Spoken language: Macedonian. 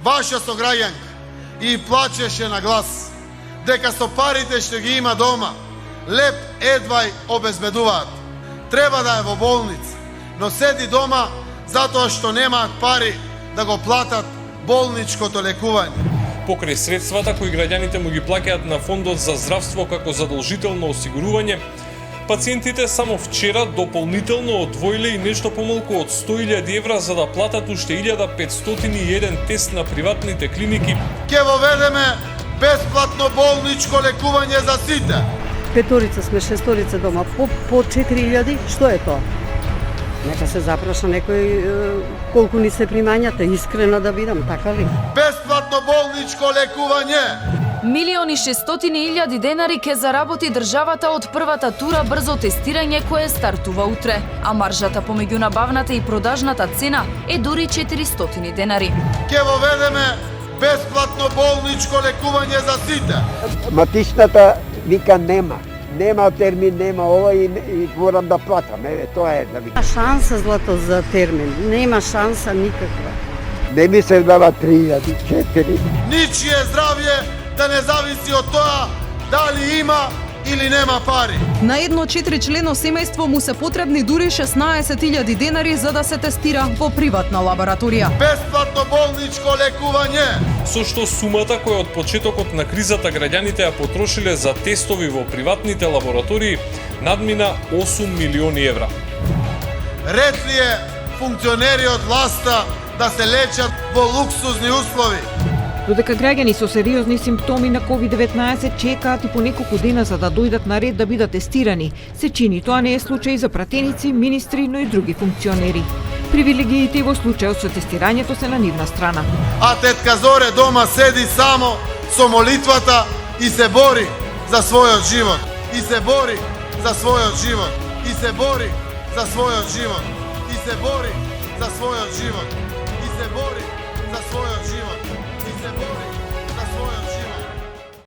ваша сограѓанка и плачеше на глас дека со парите што ги има дома, леп едвај обезбедуваат. Треба да е во болница, но седи дома затоа што немаат пари да го платат болничкото лекување. Покрај средствата кои граѓаните му ги плаќаат на Фондот за здравство како задолжително осигурување, пациентите само вчера дополнително одвоиле и нешто помалку од 100.000 евра за да платат уште 1501 тест на приватните клиники. Ке воведеме бесплатно болничко лекување за сите. Петорица сме, шесторица дома, по 4.000, што е тоа? Нека се запраша некој колку ни се примањата, искрена да бидам, така ли? Бесплатно болничко лекување. 1.600.000 денари ке заработи државата од првата тура брзо тестирање кое стартува утре, а маржата помеѓу набавната и продажната цена е дури 400 денари. Ке воведеме бесплатно болничко лекување за сите. Матичната вика нема термин, нема ова и морам да платам. Еве, тоа е да ви. Шанса, злато, за термин. Нема шанса никаква. Не ми се дава 3.000, 4. Ничие здравје да не зависи од тоа дали има или нема пари. На едно 4-члено семејство му се потребни дури 16.000 денари за да се тестира во приватна лабораторија. Бесплатно болничко лекување. Со што сумата која од почетокот на кризата граѓаните ја потрошиле за тестови во приватните лаборатории надмина 8 милиони евра. Ред ли е функционери од власта да се лечат во луксузни услови? Додека граѓани со сериозни симптоми на COVID-19 чекаат и по неколку дена за да дојдат на ред да бидат тестирани, се чини тоа не е случај за пратеници, министри, но и други функционери. Привилегиите во случајот со тестирањето се на нивна страна. А тетка Зоре дома седи само со молитвата и се бори за својот живот. И се бори за својот живот. И се бори за својот живот. И се бори за својот живот.